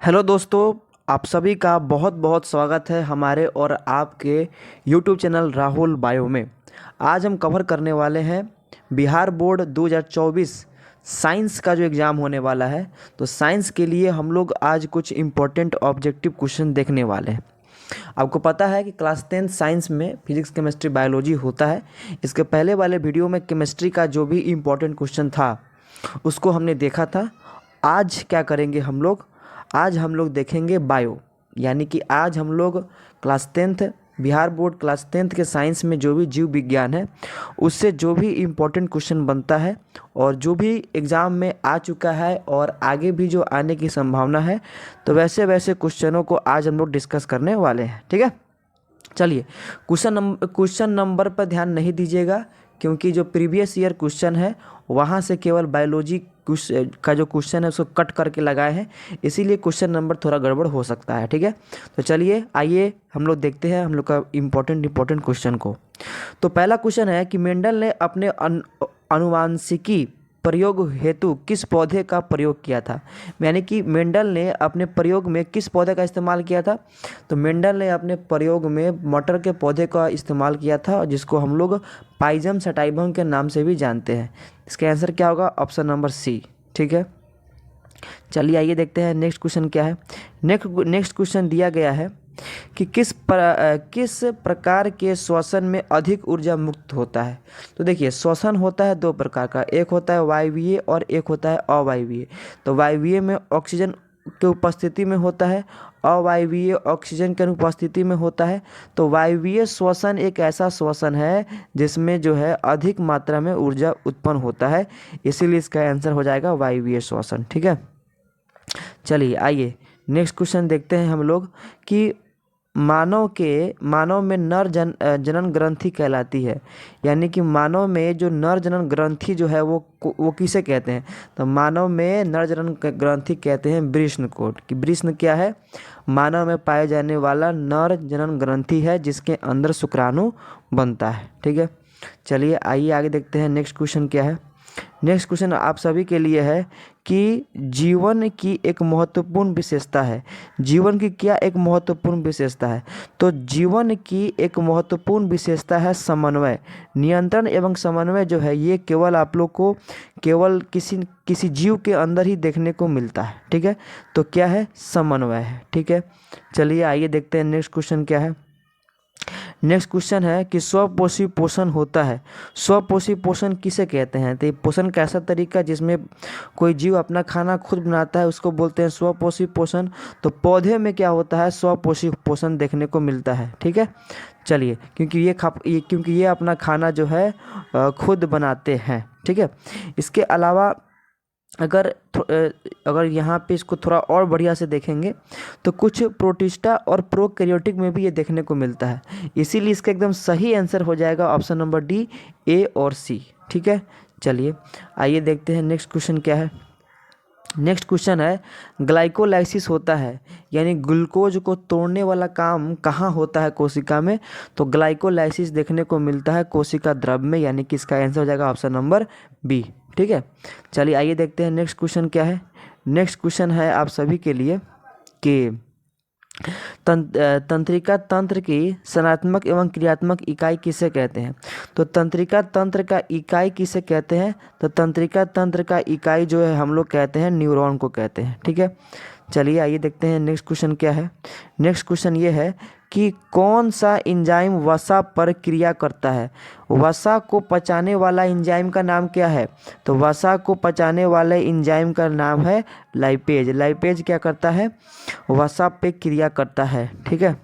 Hello दोस्तों, आप सभी का बहुत बहुत स्वागत है हमारे और आपके यूट्यूब चैनल राहुल बायो में। आज हम कवर करने वाले हैं बिहार बोर्ड 2024 साइंस का जो एग्ज़ाम होने वाला है। तो साइंस के लिए हम लोग आज कुछ इम्पोर्टेंट ऑब्जेक्टिव क्वेश्चन देखने वाले हैं। आपको पता है कि क्लास 10 साइंस में फिजिक्स केमिस्ट्री बायोलॉजी होता है। इसके पहले वाले वीडियो में केमिस्ट्री का जो भी इम्पोर्टेंट क्वेश्चन था उसको हमने देखा था। आज क्या करेंगे हम लोग? आज हम लोग देखेंगे बायो, यानी कि आज हम लोग class 10th Bihar board class 10th के साइंस में जो भी जीव विज्ञान है उससे जो भी इम्पोर्टेंट क्वेश्चन बनता है और जो भी एग्ज़ाम में आ चुका है और आगे भी जो आने की संभावना है, तो वैसे वैसे क्वेश्चनों को आज हम लोग डिस्कस करने वाले हैं। ठीक है, चलिए क्वेश्चन नंबर पर ध्यान नहीं दीजिएगा, क्योंकि जो प्रीवियस ईयर क्वेश्चन है वहाँ से केवल बायोलॉजी का जो क्वेश्चन है उसको कट करके लगाए हैं, इसीलिए क्वेश्चन नंबर थोड़ा गड़बड़ हो सकता है। ठीक है, तो चलिए आइए हम लोग देखते हैं हम लोग का इम्पोर्टेंट क्वेश्चन को। तो पहला क्वेश्चन है कि मेंडल ने अपने अनुवांशिकी प्रयोग हेतु किस पौधे का प्रयोग किया था। यानी कि मेंडल ने अपने प्रयोग में किस पौधे का इस्तेमाल किया था। तो मेंडल ने अपने प्रयोग में मटर के पौधे का इस्तेमाल किया था, जिसको हम लोग पाइजम सटाइवम के नाम से भी जानते हैं। इसका आंसर क्या होगा? Option number C. ठीक है, चलिए आइए देखते हैं नेक्स्ट क्वेश्चन क्या है। नेक्स्ट क्वेश्चन दिया गया है कि किस प्रकार के श्वसन में अधिक ऊर्जा मुक्त होता है। तो देखिए, श्वसन होता है दो प्रकार का, एक होता है वायवीय और एक होता है अवायवीय। तो वायवीय में ऑक्सीजन के उपस्थिति में होता है, अवायवीय ऑक्सीजन के अनुपस्थिति में होता है। तो वायवीय श्वसन एक ऐसा श्वसन है जिसमें जो है अधिक मात्रा में ऊर्जा उत्पन्न होता है, इसीलिए इसका आंसर हो जाएगा वायवीय श्वसन। ठीक है, चलिए आइए नेक्स्ट क्वेश्चन देखते हैं हम लोग कि मानव में नर जनन ग्रंथि कहलाती है। यानी कि मानव में जो नर जनन ग्रंथि जो है वो किसे कहते हैं। तो मानव में नर जनन ग्रंथि कहते हैं वृषण को। कि वृषण क्या है? मानव में पाए जाने वाला नर जनन ग्रंथि है जिसके अंदर शुक्राणु बनता है। ठीक है, चलिए आइए आगे देखते हैं नेक्स्ट क्वेश्चन क्या है। नेक्स्ट क्वेश्चन आप सभी के लिए है कि जीवन की एक महत्वपूर्ण विशेषता है। जीवन की क्या एक महत्वपूर्ण विशेषता है? तो जीवन की एक महत्वपूर्ण विशेषता है समन्वय। नियंत्रण एवं समन्वय जो है ये केवल आप लोग को केवल किसी जीव के अंदर ही देखने को मिलता है। ठीक है, तो क्या है? समन्वय है। ठीक है, चलिए आइए देखते हैं नेक्स्ट क्वेश्चन क्या है। नेक्स्ट क्वेश्चन है कि स्वपोषी पोषण होता है। स्वपोषी पोषण किसे कहते हैं? तो ये पोषण का ऐसा तरीका जिसमें कोई जीव अपना खाना खुद बनाता है उसको बोलते हैं स्वपोषी पोषण। तो पौधे में क्या होता है? स्वपोषी पोषण देखने को मिलता है। ठीक है, चलिए क्योंकि ये अपना खाना जो है खुद बनाते हैं। ठीक है, इसके अलावा अगर यहाँ पे इसको थोड़ा और बढ़िया से देखेंगे तो कुछ प्रोटिस्टा और प्रोकैरियोटिक में भी ये देखने को मिलता है, इसीलिए इसका एकदम सही आंसर हो जाएगा ऑप्शन नंबर डी, ए और सी। ठीक है, चलिए आइए देखते हैं नेक्स्ट क्वेश्चन क्या है। नेक्स्ट क्वेश्चन है ग्लाइकोलाइसिस होता है, यानी ग्लूकोज को तोड़ने वाला काम कहाँ होता है कोशिका में। तो ग्लाइकोलाइसिस देखने को मिलता है कोशिका द्रव में, यानी कि इसका आंसर हो जाएगा ऑप्शन नंबर बी। ठीक है, चलिए आइए देखते हैं नेक्स्ट क्वेश्चन क्या है। नेक्स्ट क्वेश्चन है आप सभी के लिए कि तंत्रिका तंत्र की सनात्मक एवं क्रियात्मक इकाई किसे कहते हैं। तो तंत्रिका तंत्र का इकाई किसे कहते हैं? तो तंत्रिका तंत्र का इकाई जो है हम लोग कहते हैं न्यूरॉन को कहते हैं। ठीक है, चलिए आइए देखते हैं नेक्स्ट क्वेश्चन क्या है। नेक्स्ट क्वेश्चन ये है कि कौन सा एंजाइम वसा पर क्रिया करता है। वसा को पचाने वाला एंजाइम का नाम क्या है? तो वसा को पचाने वाले एंजाइम का नाम है लाइपेज। लाइपेज क्या करता है? वसा पे क्रिया करता है। ठीक है,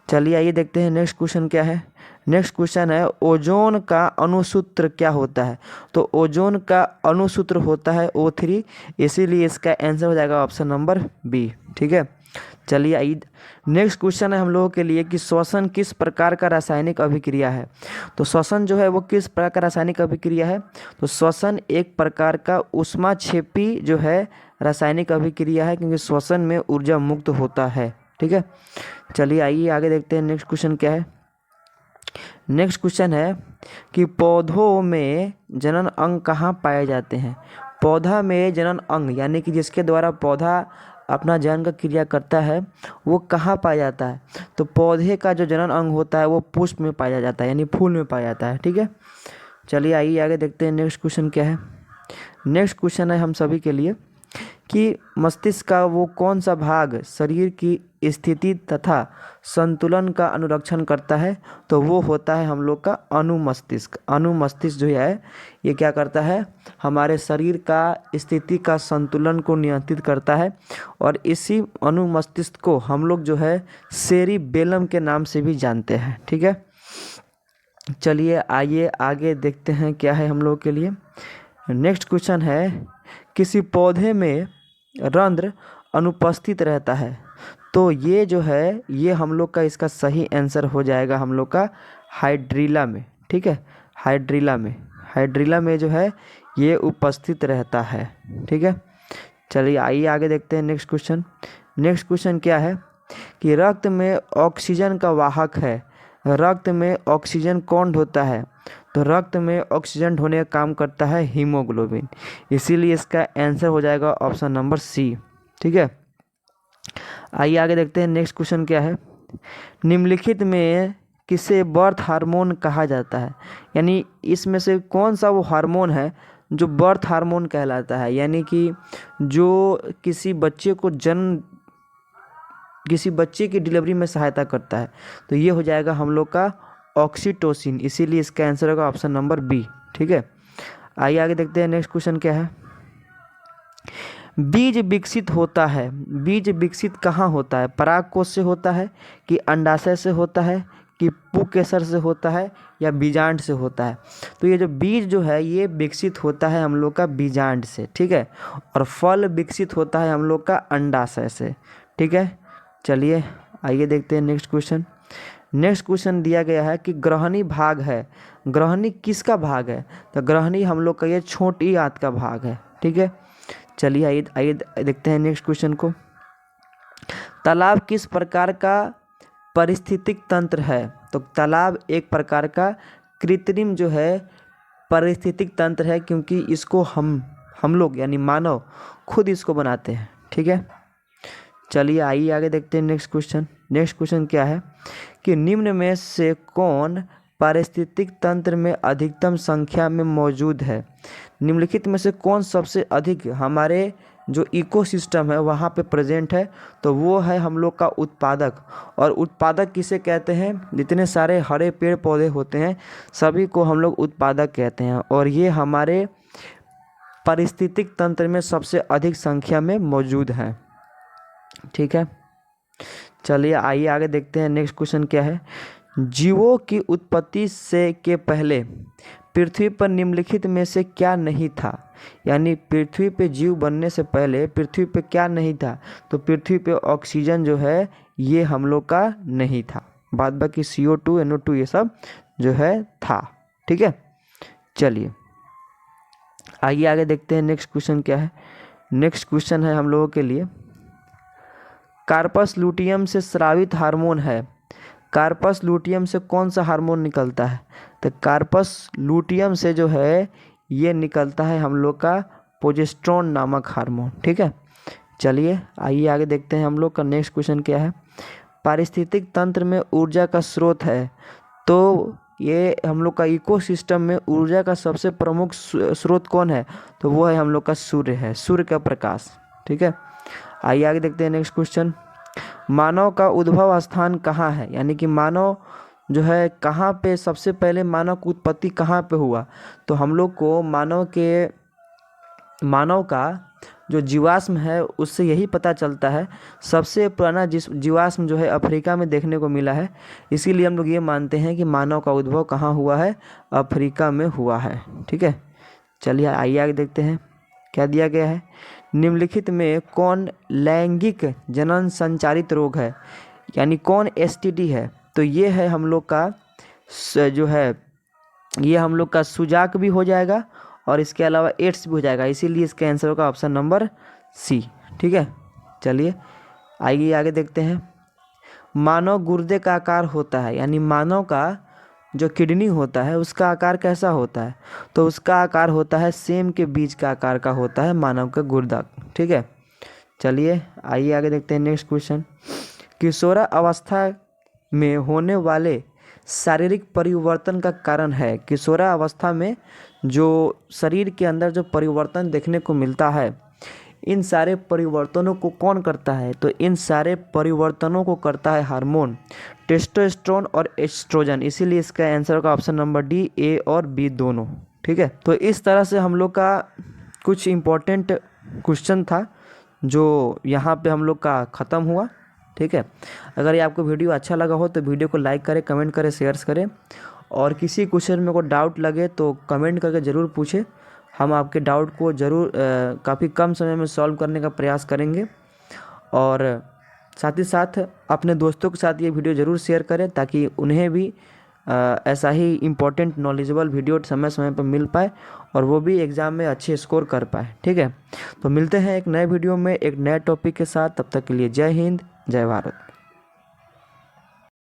चलिए आइए देखते हैं नेक्स्ट क्वेश्चन क्या है। नेक्स्ट क्वेश्चन है ओजोन का अणुसूत्र क्या होता है। तो ओजोन का अणुसूत्र होता है O3, इसीलिए इसका आंसर हो जाएगा ऑप्शन नंबर बी। ठीक है, चलिए आइए नेक्स्ट क्वेश्चन है हम लोगों के लिए कि श्वसन किस प्रकार का रासायनिक अभिक्रिया है। तो श्वसन जो है वो किस प्रकार का रासायनिक अभिक्रिया है। तो श्वसन एक प्रकार का ऊष्माक्षेपी जो है रासायनिक अभिक्रिया है, क्योंकि श्वसन में ऊर्जा मुक्त होता है। ठीक है, चलिए आइए आगे देखते हैं नेक्स्ट क्वेश्चन क्या है। नेक्स्ट क्वेश्चन है कि पौधों में जनन अंग कहाँ पाए जाते हैं। पौधा में जनन अंग, यानी कि जिसके द्वारा पौधा अपना जनन का क्रिया करता है वो कहाँ पाया जाता है? तो पौधे का जो जनन अंग होता है वो पुष्प में पाया जाता है, यानी फूल में पाया जाता है। ठीक है, चलिए आइए आगे देखते हैं नेक्स्ट क्वेश्चन क्या है। नेक्स्ट क्वेश्चन है हम सभी के लिए कि मस्तिष्क का वो कौन सा भाग शरीर की स्थिति तथा संतुलन का अनुरक्षण करता है? तो वो होता है हम लोग का अनुमस्तिष्क। अनुमस्तिष्क जो है ये क्या करता है? हमारे शरीर का स्थिति का संतुलन को नियंत्रित करता है, और इसी अनुमस्तिष्क को हम लोग जो है सेरिबेलम के नाम से भी जानते हैं। ठीक है, चलिए आइए आगे देखते हैं क्या है हम लोग के लिए। नेक्स्ट क्वेश्चन है, किसी पौधे में रंध्र अनुपस्थित रहता है? तो ये जो है ये हम लोग का इसका सही आंसर हो जाएगा हम लोग का हाइड्रिला में। ठीक है, हाइड्रिला में जो है ये उपस्थित रहता है। ठीक है, चलिए आइए आगे देखते हैं नेक्स्ट क्वेश्चन। नेक्स्ट क्वेश्चन क्या है कि रक्त में ऑक्सीजन का वाहक है, रक्त में ऑक्सीजन कौन ढोता है? तो रक्त में ऑक्सीजन ढोने का काम करता है हीमोग्लोबिन, इसीलिए इसका आंसर हो जाएगा ऑप्शन नंबर सी। ठीक है, आइए आगे देखते हैं नेक्स्ट क्वेश्चन क्या है। निम्नलिखित में किसे बर्थ हार्मोन कहा जाता है? यानी इसमें से कौन सा वो हार्मोन है जो बर्थ हार्मोन कहलाता है, यानी कि जो किसी बच्चे की डिलीवरी में सहायता करता है? तो ये हो जाएगा हम लोग का ऑक्सीटोसिन, इसीलिए इसका आंसर होगा ऑप्शन नंबर बी। ठीक है, आइए आगे देखते हैं नेक्स्ट क्वेश्चन क्या है। बीज विकसित होता है, बीज विकसित कहाँ होता है? परागकोश से होता है कि अंडाशय से होता है कि पुंकेसर से होता है या बीजांड से होता है? तो ये जो बीज जो है ये विकसित होता है हम लोग का बीजांड से। ठीक है, और फल विकसित होता है हम लोग का अंडाशय से। ठीक है, चलिए आइए देखते हैं नेक्स्ट क्वेश्चन। नेक्स्ट क्वेश्चन दिया गया है कि ग्रहणी भाग है, ग्रहणी किसका भाग है? तो ग्रहणी हम लोग का ये छोटी आंत का भाग है। ठीक है, चलिए आइए देखते हैं नेक्स्ट क्वेश्चन को। तालाब किस प्रकार का पारिस्थितिक तंत्र है? तो तालाब एक प्रकार का कृत्रिम जो है पारिस्थितिक तंत्र है, क्योंकि इसको हम लोग यानी मानव खुद इसको बनाते हैं। ठीक है, चलिए आइए आगे देखते हैं नेक्स्ट क्वेश्चन। नेक्स्ट क्वेश्चन क्या है कि निम्न में से कौन पारिस्थितिक तंत्र में अधिकतम संख्या में मौजूद है? निम्नलिखित में से कौन सबसे अधिक हमारे जो इकोसिस्टम है वहाँ पे प्रेजेंट है? तो वो है हम लोग का उत्पादक। और उत्पादक किसे कहते हैं? जितने सारे हरे पेड़ पौधे होते हैं सभी को हम लोग उत्पादक कहते हैं, और ये हमारे पारिस्थितिक तंत्र में सबसे अधिक संख्या में मौजूद हैं। ठीक है, चलिए आइए आगे देखते हैं नेक्स्ट क्वेश्चन क्या है। जीवों की उत्पत्ति से के पहले पृथ्वी पर निम्नलिखित में से क्या नहीं था? यानी पृथ्वी पे जीव बनने से पहले पृथ्वी पे क्या नहीं था? तो पृथ्वी पे ऑक्सीजन जो है ये हम लोग का नहीं था, बाद बाकी CO2 NO2 ये सब जो है था। ठीक है, चलिए आइए आगे देखते हैं नेक्स्ट क्वेश्चन क्या है। नेक्स्ट क्वेश्चन है हम लोगों के लिए, कार्पस लूटियम से स्रावित हार्मोन है, कार्पस लूटियम से कौन सा हार्मोन निकलता है? तो कार्पस लूटियम से जो है ये निकलता है हम लोग का प्रोजेस्टेरोन नामक हार्मोन। ठीक है, चलिए आइए आगे देखते हैं हम लोग का नेक्स्ट क्वेश्चन क्या है। पारिस्थितिक तंत्र में ऊर्जा का स्रोत है, तो ये हम लोग का इकोसिस्टम में ऊर्जा का सबसे प्रमुख स्रोत कौन है? तो वो है हम लोग का सूर्य है, सूर्य का प्रकाश। ठीक है, आइए आगे देखते हैं नेक्स्ट क्वेश्चन। मानव का उद्भव स्थान कहाँ है? यानी कि मानव जो है कहाँ पे सबसे पहले मानव की उत्पत्ति कहाँ पे हुआ? तो हम लोग को मानव का जो जीवाश्म है उससे यही पता चलता है। सबसे पुराना जीवाश्म जो है अफ्रीका में देखने को मिला है, इसीलिए हम लोग ये मानते हैं कि मानव का उद्भव कहाँ हुआ है? अफ्रीका में हुआ है। ठीक है, चलिए आइए आगे देखते हैं क्या दिया गया है। निम्नलिखित में कौन लैंगिक जनन संचारित रोग है? यानी कौन STD है? तो ये है हम लोग का जो है ये हम लोग का सुजाक भी हो जाएगा और इसके अलावा एड्स भी हो जाएगा, इसीलिए इसका आंसर होगा ऑप्शन नंबर सी। ठीक है, चलिए आइए आगे देखते हैं। मानव गुर्दे का आकार होता है, यानी मानव का जो किडनी होता है उसका आकार कैसा होता है? तो उसका आकार होता है सेम के बीज का आकार का होता है मानव का गुर्दा। ठीक है, चलिए आइए आगे देखते हैं नेक्स्ट क्वेश्चन। किशोरावस्था में होने वाले शारीरिक परिवर्तन का कारण है। किशोरावस्था में जो शरीर के अंदर जो परिवर्तन देखने को मिलता है, इन सारे परिवर्तनों को कौन करता है? तो इन सारे परिवर्तनों को करता है हार्मोन टेस्टोस्टेरोन और एस्ट्रोजन। इसीलिए इसका आंसर का ऑप्शन नंबर डी, ए और बी दोनों। ठीक है, तो इस तरह से हम लोग का कुछ इम्पोर्टेंट क्वेश्चन था जो यहाँ पे हम लोग का ख़त्म हुआ। ठीक है, अगर ये आपको वीडियो अच्छा लगा हो तो वीडियो को लाइक करें, कमेंट करें, शेयर करें, और किसी क्वेश्चन में कोई डाउट लगे तो कमेंट करके ज़रूर पूछें। हम आपके डाउट को ज़रूर काफ़ी कम समय में सॉल्व करने का प्रयास करेंगे। और साथ ही साथ अपने दोस्तों के साथ ये वीडियो ज़रूर शेयर करें ताकि उन्हें भी ऐसा ही इम्पोर्टेंट नॉलेजेबल वीडियो समय समय पर मिल पाए और वो भी एग्ज़ाम में अच्छे स्कोर कर पाए। ठीक है, तो मिलते हैं एक नए वीडियो में एक नए टॉपिक के साथ। तब तक के लिए जय हिंद, जय भारत।